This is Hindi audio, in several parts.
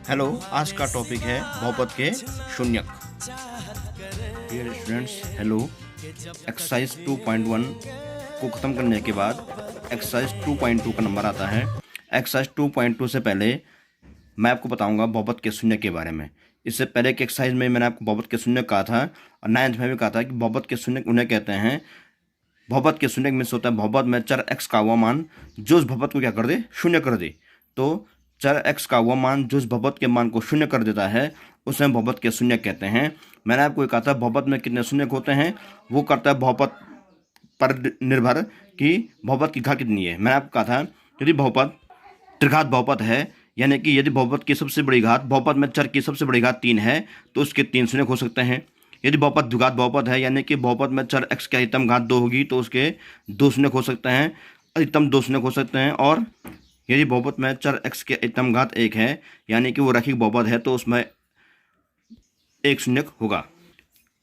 हेलो, आज का टॉपिक है बहुपद के शून्यक। Dear students, hello. एक्सरसाइज 2.1 को ख़त्म करने के बाद एक्सरसाइज 2.2 का नंबर आता है। एक्सरसाइज 2.2 से पहले मैं आपको बताऊंगा बहुपद के शून्य के बारे में। इससे पहले की एक्सरसाइज में मैंने आपको बहुपद के शून्य कहा था और 9th में भी कहा था कि बहुपद के शून्य उन्हें कहते हैं। बहुपद के शून्य मीन्स होता है बहुपद में चर x का हुआ मान जो उस बहुपद को क्या कर दे, शून्य कर दे। तो चर x का हुआ मान जो उस बहुपद के मान को शून्य कर देता है उसे हम बहुपद के शून्य कहते हैं। मैंने आपको कहा था बहुपद में कितने शून्य होते हैं, वो करता है बहुपद पर निर्भर कि बहुपद की घात कितनी है। मैंने आपको कहा था यदि बहुपद त्रिघात बहुपद है, यानी कि यदि बहुपद की सबसे बड़ी घात बहुपद में चर की सबसे बड़ी घात 3 है तो उसके 3 शून्य हो सकते हैं। यदि बहुपद द्विघात बहुपद है, यानी कि बहुपद में चर x की अधिकतम घात 2 होगी तो उसके 2 शून्य हो सकते हैं, अधिकतम 2 शून्य हो सकते हैं। और यदि बहुपद में चर x की अधिकतम घात 1 है, यानी कि वो रैखिक बहुपद है, तो उसमें 1 शून्यक होगा।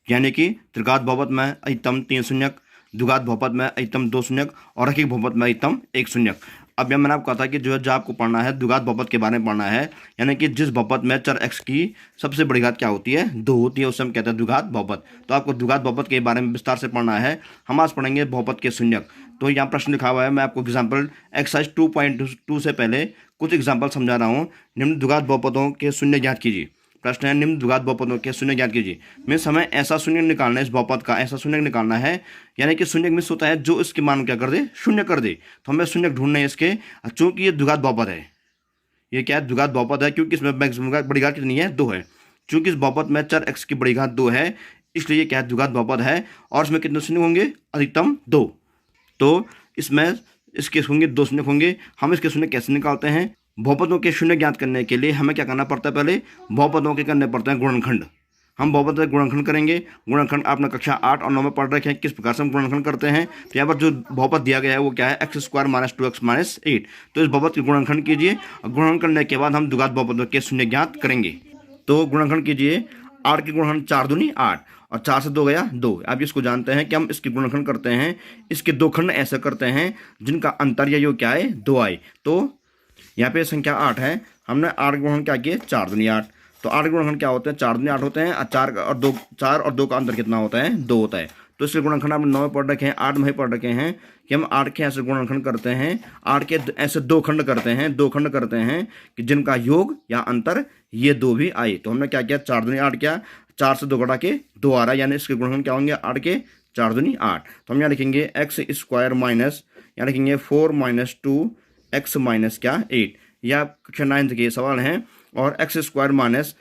यानी कि त्रिघात बहुपद में अधिकतम 3 शून्यक, द्विघात बहुपद में अधिकतम 2 शून्यक और रैखिक बहुपद में अधिकतम 1 शून्यक। अब यह मैंने आपको कहा था कि जो आपको पढ़ना है द्विघात बहुपद के बारे में पढ़ना है, यानी कि जिस बहुपद में चर x की सबसे बड़ी घात क्या होती है, 2 होती है, उसे हम कहते हैं द्विघात बहुपद। तो आपको द्विघात बहुपद के बारे में विस्तार से पढ़ना है। हम आज पढ़ेंगे बहुपद के शून्यक। तो यहाँ प्रश्न लिखा हुआ है, मैं आपको एग्जाम्पल एक्सरसाइज 2.2 से पहले कुछ एग्जाम्पल समझा रहा हूँ। निम्न द्विघात बहुपदों के शून्य ज्ञात कीजिए। प्रश्न है, निम्न द्विघात बहुपदों के शून्य ज्ञात कीजिए। मीन्स हमें ऐसा शून्य निकालना है, इस बहुपद का ऐसा शून्य निकालना है, यानी कि शून्य मीन्स होता है जो इसके मान क्या कर दे, शून्य कर दे। तो हमें शून्य ढूंढने हैं इसके। चूंकि ये द्विघात बहुपद है, ये क्या है, द्विघात बहुपद है, क्योंकि इसमें मैक्सिमम बड़ी घात कितनी है, 2 है। चूंकि इस बहुपद में चर x की बड़ी घात 2 है, इसलिए ये क्या है, द्विघात बहुपद है। और इसमें कितने शून्य होंगे, अधिकतम 2। तो इसमें इसके होंगे 2 शून्य होंगे। हम इसके शून्य कैसे निकालते हैं, बहुपदों के शून्य ज्ञात करने के लिए हमें क्या करना पड़ता है, पहले बहुपदों के करने पड़ते हैं गुणनखंड। हम बहुपद का गुणनखंड करेंगे। गुणनखंड आपने कक्षा 8 और 9 में पढ़ रखे हैं, किस प्रकार से हम गुणनखंड करते हैं। तो यहाँ पर जो बहुपद दिया गया है वो क्या है, x² - 2x - 8। तो इस बहुपद के गुणनखंड कीजिए और गुणनखंड करने के बाद हम द्विघात बहुपदों के शून्य ज्ञात करेंगे। तो गुणनखंड कीजिए। 8 के गुणनखंड 4 दूनी 8 और 4 से 2 गया 2। आप इसको जानते हैं कि हम इसके गुणनखंड करते हैं, इसके दो खंड ऐसे करते हैं जिनका अंतर या योग क्या है, 2 आए। तो यहाँ पे संख्या 8 है, हमने 8 गुणन क्या किए, 4 दूनी 8। तो 8 गुणनखंड क्या होते हैं, 4 दूनी 8 होते हैं। और 4 और 2 का अंतर कितना होता है, 2 होता है। तो इसके गुणनखंड आपने 9 में पढ़ रखे हैं, 8 में पढ़ रखे हैं कि हम 8 के ऐसे गुणनखंड करते हैं, 8 के ऐसे 2 खंड करते हैं, 2 खंड करते हैं कि जिनका योग या अंतर ये 2 भी आए। तो हमने क्या किया, 4 दूनी 8 किया, 4 से 2 घटा के 2 आ रहा है, यानी इसके गुणनखंड क्या होंगे, 8 के 4 दूनी 8। तो हम यहाँ लिखेंगे x² माइनस, यहाँ लिखेंगे 4 - 2x माइनस क्या 8। यह कक्षा 9th के सवाल हैं। और x² माइनस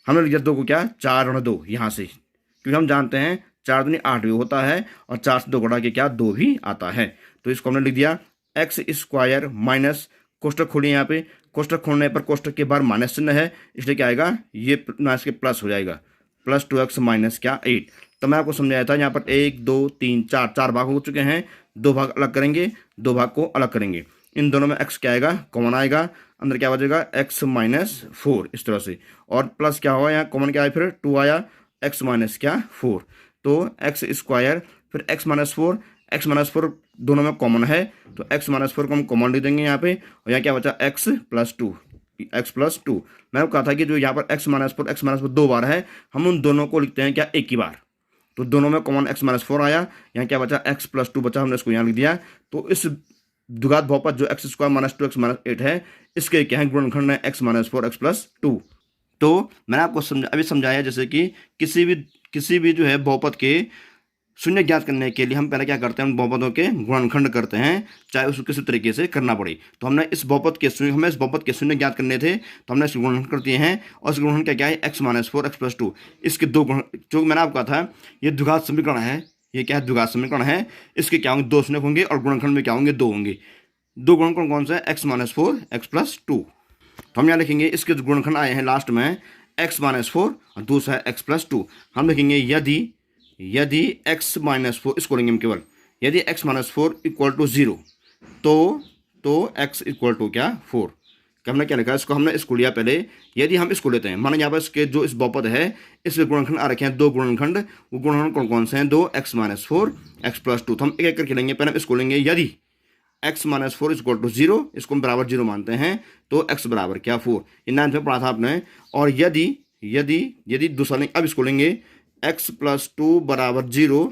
हमने लिख दिया 2 को क्या, 4 और 2 यहाँ से, क्योंकि हम जानते हैं 4 दूनी 8 भी होता है और 4 से 2 घटा के क्या 2 भी आता है। तो इसको हमने लिख दिया x² माइनस, कोष्टक खोलिए, यहाँ पे कोष्टक खोलने पर कोष्टक के बाहर माइनस चिन्ह है, इसलिए क्या आएगा, ये माइनस के प्लस हो जाएगा, प्लस 2x माइनस क्या 8। तो मैं आपको समझाया था, यहाँ पर 1 2 3 4 भाग हो चुके हैं, 2 भाग अलग करेंगे, 2 भाग को अलग करेंगे। इन दोनों में x क्या आएगा, कॉमन आएगा, अंदर क्या बचेगा, x - 4 इस तरह से। और प्लस क्या हुआ, यहाँ कॉमन क्या आया, फिर 2 आया, x माइनस क्या 4। तो x² फिर x - 4, x - 4 दोनों में कॉमन है, तो x - 4 को हम कॉमन लिख देंगे यहाँ पे। और यहाँ क्या बचा, x + 2, x + 2। मैंने कहा था कि जो यहाँ पर x - 4 2 बार है, हम उन दोनों को लिखते हैं क्या, एक ही बार। तो दोनों में कॉमन x - 4 आया, यहाँ क्या बचा, x + 2 बचा, हमने इसको यहाँ लिख दिया। तो इस द्विघात बहुपद जो x² - 2x - 8 है, इसके क्या है, गुणनखंड है x - 4 x + 2। तो मैंने आपको अभी समझाया, जैसे कि किसी भी जो है बहुपद के शून्य ज्ञात करने के लिए हम पहले क्या करते हैं, उन बहुपदों के गुणनखंड करते हैं, चाहे उसको किसी तरीके से करना पड़े। तो हमने इस बहुपद के शून्य ज्ञात करने थे, तो हमने इसके गुणनखंड कर दिए हैं। और इस गुणनखंड क्या है, x - 4 x + 2। इसके दो गुण, जो मैंने आपको कहा था ये द्विघात समीकरण है, ये क्या है, द्विघात समीकरण है। इसके क्या होंगे, 2 शून्य होंगे और गुणनखंड में क्या होंगे, 2 होंगे। 2 गुणनखंड कौन सा है, x - 4 x + 2। तो हम यहाँ लिखेंगे, इसके जो गुणनखंड आए हैं लास्ट में x - 4 और दूसरा है x + 2। हम लिखेंगे यदि x - 4, इसको लेंगे हम केवल, यदि x - 4 = 0, तो x = क्या 4। हमने क्या लिखा, इसको हमने इसको लिया पहले। यदि हम इसको लेते हैं, माना यहाँ पर इसके जो इस बहुपद है, इसके गुणनखंड आ रखे हैं 2 गुणनखंड, वो गुणनखंड कौन कौन से हैं, 2 x - 4 x + 2। तो हम एक एक करके लेंगे। पहले हम इसको लेंगे, x माइनस 4 इक्वल टू 0, इसको हम बराबर 0 मानते हैं, तो x बराबर क्या 4, ये 9th में पढ़ा था आपने। और यदि यदि यदि दूसरा नहीं, अब इसको लेंगे x प्लस 2 बराबर 0,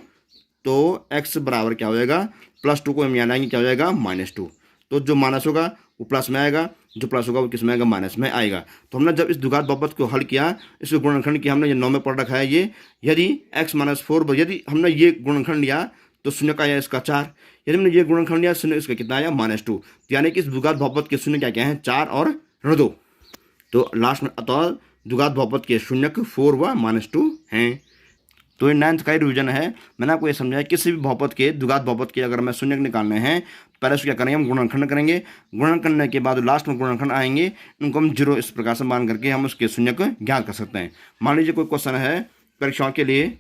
तो x बराबर क्या हो जाएगा, प्लस 2 को हम यहाँ लाएंगे, क्या हो जाएगा -2। तो जो माइनस होगा वो प्लस में आएगा, जो प्लस होगा वो किस में आएगा, माइनस में आएगा। तो हमने जब इस द्विघात बहुपद को हल किया, इसको गुणनखंड किया, हमने ये 9 में पढ़ रखा है ये। यदि x माइनस 4, यदि हमने ये गुणनखंड लिया तो शून्य का आया इसका 4, यदि हमने ये गुणनखंड लिया शून्य, इसका कितना आया -2। यानी कि इस द्विघात बहुपद के शून्य क्या क्या हैं, 4 और ऋण 2। तो लास्ट में अतः द्विघात बहुपद के शून्यक 4 व -2 हैं। तो ये 9th का ही रिवीजन है। मैंने आपको ये समझाया किसी भी बहुपद के, द्विघात बहुपद के अगर हमें शून्यक निकालने हैं, पहले उसको क्या करेंगे, हम गुणनखंड करेंगे। गुणन करने के बाद लास्ट में गुणनखंड आएंगे, उनको हम 0 इस प्रकार से मान करके हम उसके शून्यक ज्ञात कर सकते हैं। मान लीजिए कोई क्वेश्चन है परीक्षाओं के लिए,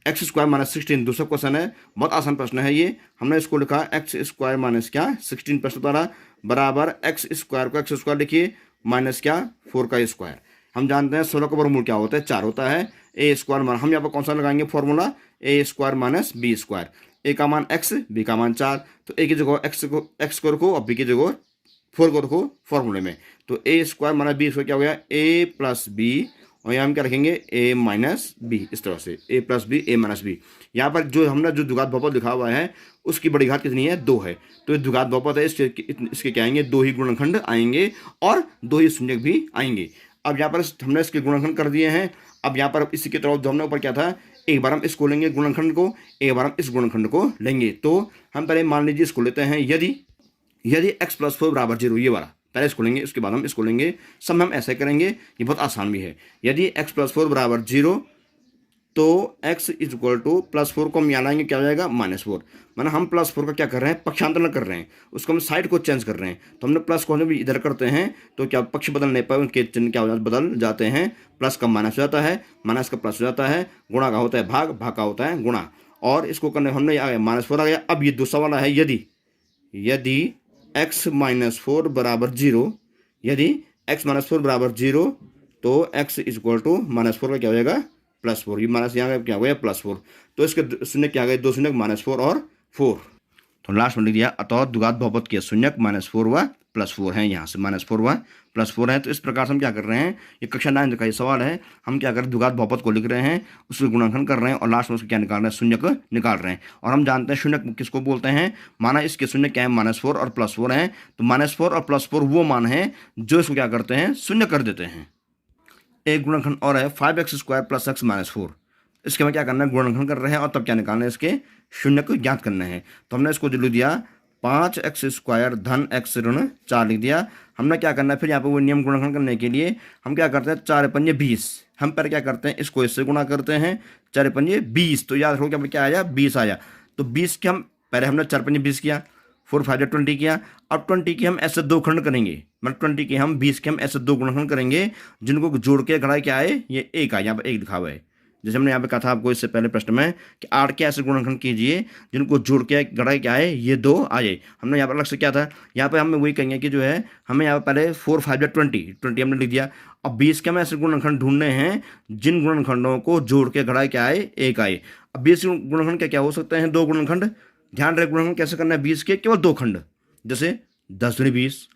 x स्क्वायर माइनस 16 दूसरा क्वेश्चन है, बहुत आसान प्रश्न है ये। हमने इसको लिखा x स्क्वायर माइनस क्या 16 प्रश्न द्वारा बराबर x स्क्वायर को x स्क्वायर लिखिए माइनस क्या 4 का स्क्वायर। हम जानते हैं 16 का वर्गमूल क्या होता है, 4 होता है। ए स्क्वायर मान, हम यहाँ पर कौन सा लगाएंगे फॉर्मूला, ए स्क्वायर माइनस बी स्क्वायर। ए का मान x, बी का मान 4, तो ए की जगह x को रखो और बी की जगह 4 को रखो फॉर्मूले में। तो ए स्क्वायर माइनस बी स्क्वायर क्या हो गया, a प्लस बी, और यहाँ हम क्या रखेंगे a माइनस बी, इस तरह से a plus B, a minus B. यहाँ पर जो हमने जो द्विघात बहुपद लिखा हुआ है उसकी बड़ी घात कितनी है, 2 है। तो ये द्विघात बहुपद है, इसके क्या आएंगे, 2 ही गुणनखंड आएंगे और 2 ही शून्यक भी आएंगे। अब यहाँ पर हमने इसके गुणनखंड कर दिए हैं। अब यहाँ पर इसी की तरफ जो हमने ऊपर क्या था, एक बार हम इसको लेंगे गुणनखंड को, एक बार हम इस गुणनखंड को लेंगे। तो हम पहले मान लीजिए इसको लेते हैं, यदि x प्लस 4 बराबर 0, ये वाला पहले इसको लेंगे, उसके बाद हम इसको लेंगे। सब में हम ऐसे करेंगे, ये बहुत आसान भी है। यदि x प्लस 4 बराबर 0, तो x is equal two plus 4 को हम यहाँ लाएंगे, क्या हो जाएगा -4। माना हम प्लस 4 का क्या कर रहे हैं, पक्षांतरण कर रहे हैं, उसको हम साइड को चेंज कर रहे हैं। तो हमने प्लस को हम इधर करते हैं तो क्या पक्ष बदलने पर उनके चिन्ह क्या हो जाते, बदल जाते हैं। प्लस का माइनस हो जाता है, माइनस का प्लस हो जाता है, गुणा का होता है भाग, भाग का होता है गुणा। और इसको करने हमने आ गया -4 आ गया। अब ये दूसरा वाला है, यदि x माइनस 4 बराबर 0, यदि x माइनस 4 बराबर 0, तो x इज इक्वल टू -4 का क्या हो जाएगा, +4। ये माइनस यहाँ क्या हो गया +4। तो इसके शून्य क्या आ गए, 2 शून्य -4 और 4। तो लास्ट में लिख दिया अतः द्विघात बहुपद के शून्यक -4 व +4 हैं। यहाँ से -4 व +4 है। तो इस प्रकार से हम क्या कर रहे हैं, ये कक्षा 9 का ये सवाल है। हम क्या कर रहे हैं, द्विघात बहुपद को लिख रहे हैं, उसके गुणनखंड कर रहे हैं और लास्ट में उसको क्या निकाल रहे हैं, शून्यक निकाल रहे हैं। और हम जानते हैं शून्यक किसको बोलते हैं, माना इसके शून्य क्या है, -4 और +4 हैं। तो -4 और +4 वो मान है जो इसको क्या करते हैं, शून्य कर देते हैं। एक गुणनखंड और है 5x square plus x minus 4। इसके में क्या करना है, गुणनखंड कर रहे हैं और तब क्या निकालना है, इसके शून्य को ज्ञात करना है। तो हमने इसको लिख दिया 5x स्क्वायर धन x ऋण 4 लिख दिया। हमने क्या करना है, फिर यहाँ पर वो नियम गुणनखंड करने के लिए हम क्या करते हैं, 4 पंजे 20। हम पर क्या करते हैं, इसको इससे गुणा करते हैं, 4 पंजे 20। तो याद रखो क्या आया, 20 आया। तो 20 के हम पहले हमने 4 पंजे 20 किया, 4 5 20 किया। अब 20 के हम ऐसे 2 खंड करेंगे, मतलब 20 के हम 20 के हम ऐसे 2 गुणनखंड करेंगे जिनको जोड़ के घड़ा क्या आए, ये 1 आए। यहाँ पर 1 लिखा हुआ है। जैसे हमने यहाँ पे कहा था आपको इससे पहले प्रश्न में कि 8 के ऐसे गुणनखंड कीजिए जिनको जोड़ के घड़ा क्या आए, ये 2 आ जाए। हमने यहाँ पर अलग से क्या था, यहाँ पे हमें वही कहेंगे कि जो है हमें यहाँ पर पहले 4 5 20 हमने लिख दिया। अब 20 के हमें ऐसे गुणनखंड ढूंढने हैं जिन गुणनखंडों को जोड़ के घड़ा क्या आए, 1 आए। अब 20 गुणनखंड क्या हो सकते हैं, 2 गुणनखंड। ध्यान रहे गुणनखंड कैसे करना है, 20 के केवल 2 खंड, जैसे 10 दूनी 20,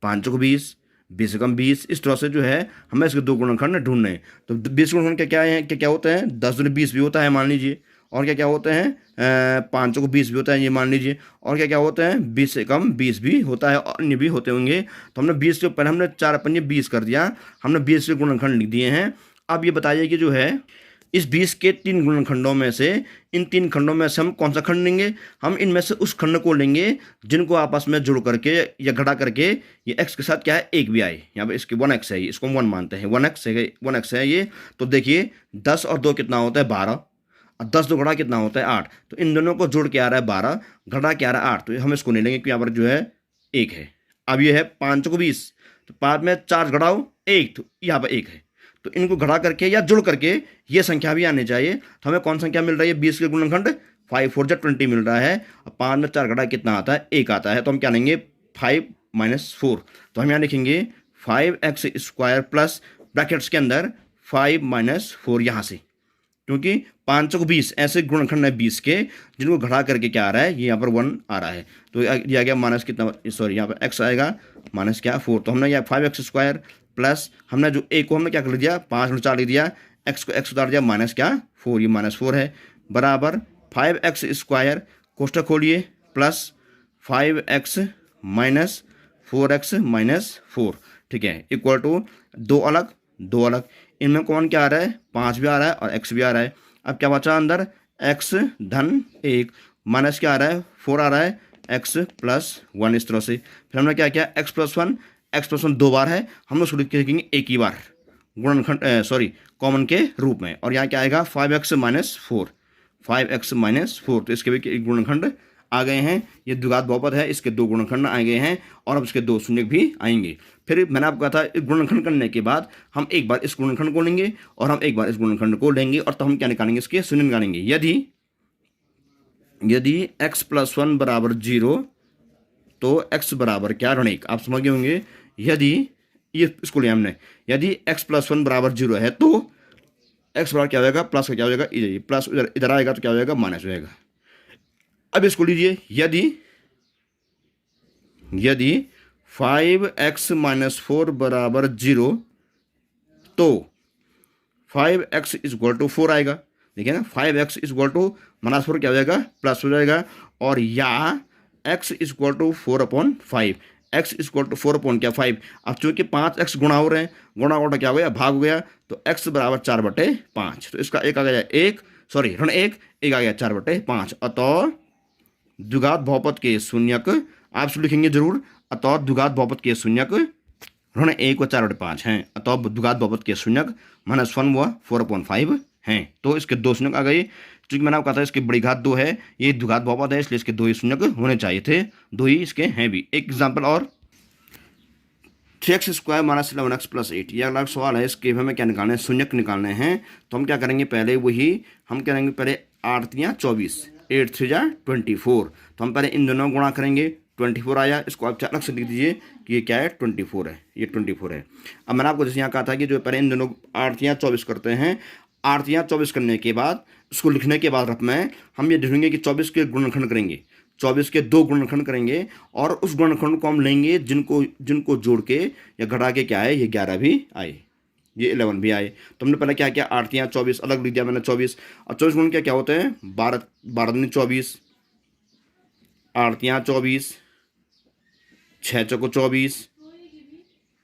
5 चौक 20, 20 से कम 20। इस तरह से जो है हमें इसके 2 गुणनखंड ढूंढने हैं। तो 20 गुणनखंड क्या है, क्या होते हैं, 10 दूनी 20 भी होता है मान लीजिए, और क्या होते हैं, 5 चौक 20 भी होता है ये मान लीजिए, और क्या होते हैं, 20 से कम 20 भी होता है, और अन्य भी होते होंगे। तो हमने 20 के पहले हमने 4 पंजे 20 कर दिया, हमने 20 के गुणनखंड लिख दिए हैं। अब ये बताइए कि जो है इस 20 के 3 गुणनखंडों में से, इन 3 खंडों में से हम कौन सा खंड लेंगे, हम इनमें से उस खंड को लेंगे जिनको आपस में जुड़ करके या घटा करके ये x के साथ क्या है, 1 भी आए। यहाँ पे इसके 1x है, इसको हम 1 मानते हैं, 1x है ये। तो देखिए 10 और 2 कितना होता है, 12, और 10 2 घड़ा कितना होता है, 8। तो इन दोनों को जोड़ के आ रहा है 12, घटा के आ रहा है 8। तो हम इसको नहीं लेंगे क्योंकि यहाँ पर जो है 1 है। अब ये है 5 चौक 20, तो 5 में 4 घटाओ 1, तो यहाँ पर 1 है। तो इनको घटा करके या जुड़ करके ये संख्या भी आनी चाहिए। तो हमें कौन संख्या मिल रही है, 20 के गुणनखंड 5 4 20 मिल रहा है। और 5 में 4 घटा कितना आता है, 1 आता है। तो हम क्या लेंगे, 5 - 4। तो हम यहाँ लिखेंगे 5x स्क्वायर प्लस ब्रैकेट्स के अंदर 5 - 4 यहाँ से। क्योंकि 5 चौक 20 ऐसे गुणनखंड है 20 के जिनको घटा करके क्या आ रहा है, ये यहाँ पर 1 आ रहा है। तो ये आ गया माइनस कितना, सॉरी यहाँ पर x आएगा माइनस क्या 4। तो हमने यहाँ 5x² प्लस हमने जो a को हमने क्या कर दिया 5 में 4 लिख दिया, x को x उतार दिया माइनस क्या 4, ये -4 है, बराबर 5x² कोष्ठक खोलिए plus 5x minus 4x minus 4, ठीक है, इक्वल टू दो अलग, इनमें कौन क्या आ रहा है 5 भी आ रहा है और x भी आ रहा है। अब क्या बचा अंदर x धन 1 माइनस क्या आ रहा है 4 आ रहा है x प्लस 1, इस तरह से। फिर हमने क्या किया x प्लस 1 2 बार है, हम लोग लिखेंगे एक ही बार गुणनखंड कॉमन के रूप में। और यहाँ क्या आएगा 5x माइनस 4, तो इसके भी गुणनखंड आ गए हैं। ये द्विघात बहुपद है, इसके 2 गुणनखंड आ गए हैं और अब इसके 2 शून्य भी आएंगे। फिर मैंने आपको कहा था इस गुणनखंड करने के बाद हम एक बार इस गुणनखंड को लेंगे और हम एक बार इस गुणनखंड को लेंगे और तो हम क्या निकालेंगे, इसके शून्य निकालेंगे। यदि x प्लस 1 बराबर 0 तो x बराबर क्या ऋण 1। आप समझ गए होंगे, यदि ये इसको लिया हमने, यदि x प्लस 1 बराबर 0 है तो x बराबर क्या हो जाएगा, प्लस का क्या हो जाएगा, इधर प्लस इधर आएगा तो क्या हो जाएगा माइनस हो जाएगा। अब इसको लीजिए, यदि 5x माइनस 4 बराबर 0 तो 5x इज इक्वल टू 4 आएगा। देखिए ना 5x इज इक्वल टू -4 क्या हो जाएगा प्लस हो जाएगा, और या x is equal to 4/5, x is equal to 4/5। अब चूंकि 5x गुणा हो रहे हैं, गुणा क्या हो गया भाग हो गया, तो x बराबर 4/5। तो इसका एक आ गया ऋण 1 आ गया 4/5। अतः द्विघात बहुपद के शून्यक आप लिखेंगे जरूर, अतः द्विघात बहुपद के शून्यक ऋण 1 व 4/5 हैं। अतः द्विघात बहुपद के शून्यक -1 व 4/5 हैं। तो इसके 2 शून्यक आ गए। चूंकि मैंने आपको कहा था इसकी बड़ी घात 2 है, ये द्विघात बहुपद है, इसलिए इसके 2 ही शून्यक होने चाहिए थे, 2 ही इसके हैं भी। एक एग्जाम्पल और 3x² माइनस 11x प्लस 8, यह अगला सवाल है। इसके हमें क्या निकालना है, शून्यक निकालने हैं। तो हम क्या करेंगे, पहले वही हम करेंगे, पहले 8 × 24, 8 3 × 24। तो हम पहले इन दोनों गुणा करेंगे, 24 आया, इसको आप अलग से लिख दीजिए कि ये क्या है 24 है, ये 24 है। अब मैंने आपको जैसे यहाँ कहा था कि जो पहले इन दोनों 8 × 24 करते हैं, 8 × 24 करने के बाद उसको लिखने के बाद में हम ये ढूंढेंगे कि 24 के गुणनखंड करेंगे, 24 के 2 गुणनखंड करेंगे और उस गुणनखंड को हम लेंगे जिनको जोड़ के या घटा के क्या है, ये 11 भी आए, ये 11 भी आए। तो हमने पहले क्या किया, 8 × 24 अलग लिख दिया मैंने 24, और 24 गुण क्या होते हैं 12 दूनी 24, 8 × 24, 6 चौको 24,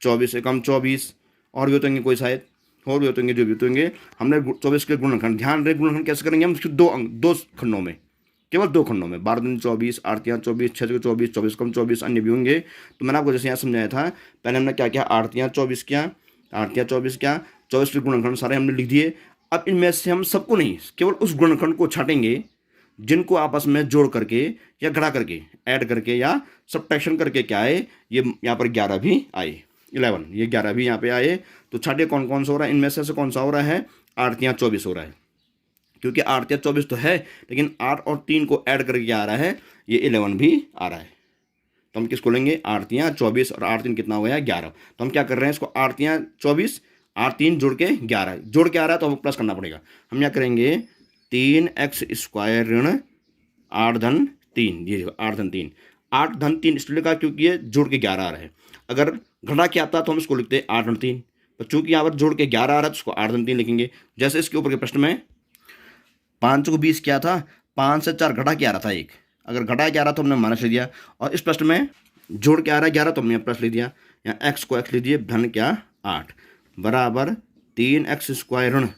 24 एकम 24, और भी होतेंगे कोई शायद और भी होतेंगे, जो भी होतेंगे। हमने 24 के गुणनखंड, ध्यान रहे गुणनखंड कैसे करेंगे हम, 2 खंडों में, केवल 2 खंडों में, 12 दूनी 24, 8 × 24, 6 चौको 24, 24 कम 24, अन्य भी होंगे। तो मैंने आपको जैसे यहाँ समझाया था, पहले हमने क्या किया 8 × 24 किया, 8 × 24 क्या 24 के गुणनखंड सारे हमने लिख दिए। अब इनमें से हम सबको नहीं, केवल उस गुणनखंड को छाटेंगे जिनको आपस में जोड़ करके या घटा करके ऐड करके या सब्ट्रैक्शन करके क्या आए, ये यहाँ पर 11 भी आए, 11 ये 11 भी यहाँ पे आए। तो छाटे कौन कौन सा हो रहा है, इनमें से कौन सा हो रहा है, 8 × 24 हो रहा है, क्योंकि 8 × 24 तो है, लेकिन 8 और 3 को ऐड करके आ रहा है, ये 11 भी आ रहा है। तो हम किसको लेंगे, 8 × 24 और 8 3 कितना हो गया 11। तो हम क्या कर रहे हैं, इसको 8 × 24 8 3 जोड़ के 11 जोड़ के आ रहा है, तो हम प्लस करना पड़ेगा। हम क्या करेंगे 3x² ऋण 8 धन 3, ये 8 धन 3, 8 धन 3 इसलिए लिखा क्योंकि ये जोड़ के 11 आ रहा है। अगर घटा के आता तो हम इसको लिखते 8 धन 3, पर चूंकि यहाँ पर जोड़ के 11 आ रहा है तो उसको 8 धन 3 लिखेंगे। जैसे इसके ऊपर के प्रश्न में 5 को 20 क्या था, 5 से 4 घटा के आ रहा था, एक अगर घटा के आ रहा तो हमने माइनस ले दिया, और इस प्रश्न में जोड़ के आ रहा है 11 तो हमने प्लस ले दिया। यहाँ x को x लीजिए, धन क्या 8 बराबर 3x² ऋण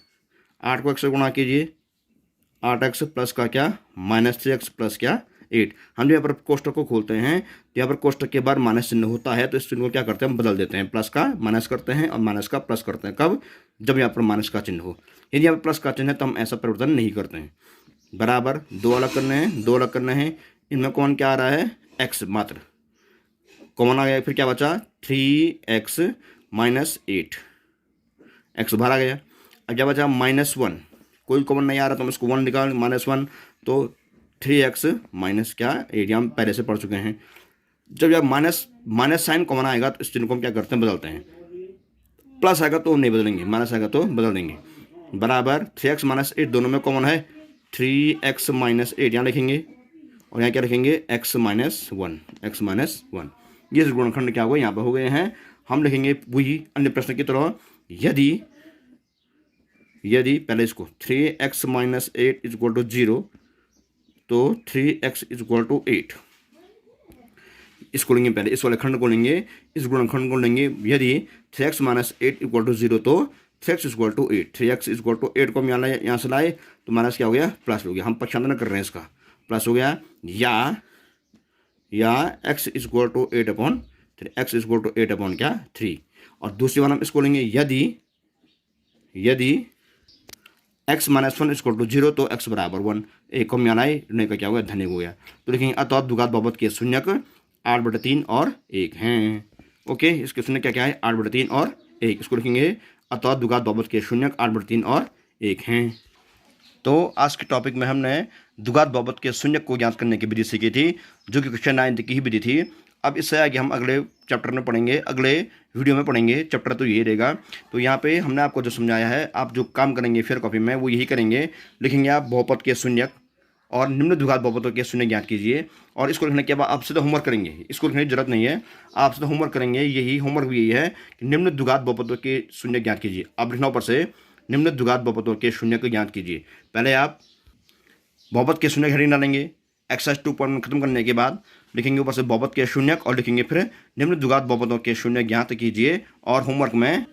8 को x से गुणा कीजिए, 8x प्लस का क्या -3x प्लस क्या 8। हम यहाँ पर कोष्टक को खोलते हैं तो यहाँ पर कोष्टक के बाद माइनस चिन्ह होता है, तो इस चिन्ह को क्या करते हैं हम बदल देते हैं, प्लस का माइनस करते हैं और माइनस का प्लस करते हैं। कब, जब यहाँ पर माइनस का चिन्ह हो। यदि यहाँ पर प्लस का चिन्ह है तो हम ऐसा परिवर्तन नहीं करते हैं। बराबर 2 अलग करने हैं, 2 अलग करने हैं, इनमें कौन क्या आ रहा है x मात्र कॉमन आ गया, फिर क्या बचा 3x - 8, x बाहर आ गया। अब क्या बचा -1, कोई कॉमन नहीं आ रहा तो हम इसको 1 निकाल, -1 तो 3x माइनस क्या 8, हम पहले से पढ़ चुके हैं। जब यह माइनस साइन कॉमन आएगा तो इस चिन्ह को हम क्या करते हैं बदलते हैं, प्लस आएगा तो नहीं बदलेंगे, माइनस आएगा तो बदल देंगे। बराबर 3x माइनस 8, दोनों में कॉमन है 3x माइनस 8 यहाँ लिखेंगे और यहाँ क्या लिखेंगे x माइनस 1। ये गुणनखंड क्या हुआ यहाँ पर हो गए हैं। हम लिखेंगे वही अन्य प्रश्न की तरह, यदि पहले इसको 3x minus 8 is equal to 0 तो 3x इज इक्वल टू 8, इसको लेंगे पहले, इस वाले खंड को लेंगे, इस गुणनखंड को लेंगे। यदि 3x माइनस 8 इक्वल टू 0 तो 3x equal to 8, 3x equal to 8 को हम यहाँ से लाए तो माइनस क्या हो गया, प्लस हो गया। हम पक्षांतरण कर रहे हैं, इसका प्लस हो गया। या x equal to 8 upon 3, x equal to 8 upon क्या 3। और दूसरी बार हम इसको लेंगे, यदि x माइनस 1 इक्वल टू 0 तो x बराबर 1, एक को हम यहाँ लाए, नहीं का क्या हो गया, धन्य हो गया। तो लिखेंगे अतः द्विघात बहुपद के शून्यक 8/3 और 1 हैं। ओके, इसके शून्य क्या है 8/3 और 1, इसको लिखेंगे अतः द्विघात बहुपद के शून्यक 8/3 और 1 हैं। तो आज के टॉपिक में हमने द्विघात बहुपद के शून्यक को ज्ञात करने की विधि सीखी थी, जो कि कक्षा 9 की ही विधि थी। अब इससे आगे हम अगले चैप्टर में पढ़ेंगे, अगले वीडियो में पढ़ेंगे। चैप्टर तो यही रहेगा। तो यहाँ पे हमने आपको जो समझाया है, आप जो काम करेंगे फिर कॉपी में वो यही करेंगे। लिखेंगे आप बहुपद के शून्यक और निम्न द्विघात बहुपदों के शून्य ज्ञात कीजिए। और इसको लिखने के बाद आपसे तो होमवर्क करेंगे, इसको लिखने की जरूरत नहीं है, आपसे तो होमवर्क करेंगे। यही होमवर्क भी यही है कि निम्न द्विघात बहुपदों के शून्य ज्ञात कीजिए। अब लिखना ऊपर से निम्न द्विघात बहुपदों के शून्य को ज्ञात कीजिए। पहले आप बहुपद के शून्य हेडिंग डालेंगे, एक्सरसाइज 2.1 खत्म करने के बाद लिखेंगे ऊपर से बहुपद के शून्यक और लिखेंगे फिर निम्न द्विघात बहुपदों के शून्य ज्ञात कीजिए। और होमवर्क में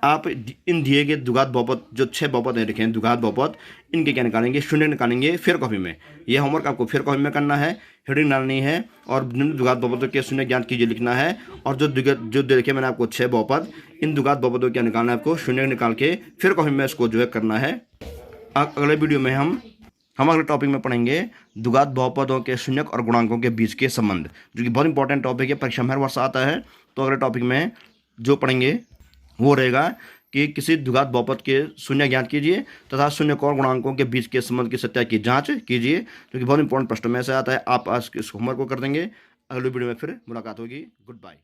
आप इन दिए गए द्विघात बहुपद, जो 6 बहुपद है लिखे हैं द्विघात बहुपद, इनके क्या निकालेंगे, शून्य निकालेंगे फिर कॉपी में। यह होमवर्क आपको फिर कॉपी में करना है, हेडिंग डालनी है और निम्न द्विघात बहुपदों के शून्य ज्ञात कीजिए लिखना है। और जो देखे मैंने आपको 6 बहुपद, इन द्विघात बहुपदों क्या निकालना है आपको, शून्य निकाल के फिर कॉपी में इसको जो है करना है। अगले वीडियो में हम अगले टॉपिक में पढ़ेंगे द्विघात बहुपदों के शून्यक और गुणांकों के बीच के संबंध, जो कि बहुत इंपॉर्टेंट टॉपिक है, परीक्षा में हर वर्ष आता है। तो अगले टॉपिक में जो पढ़ेंगे वो रहेगा कि किसी द्विघात बहुपद के शून्य ज्ञात कीजिए तथा शून्य और गुणांकों के बीच के संबंध की सत्या की जांच कीजिए, जो कि बहुत इंपॉर्टेंट प्रश्न में से आता है। आप आज इस होमवर्क को कर देंगे। अगले वीडियो में फिर मुलाकात होगी। Good bye.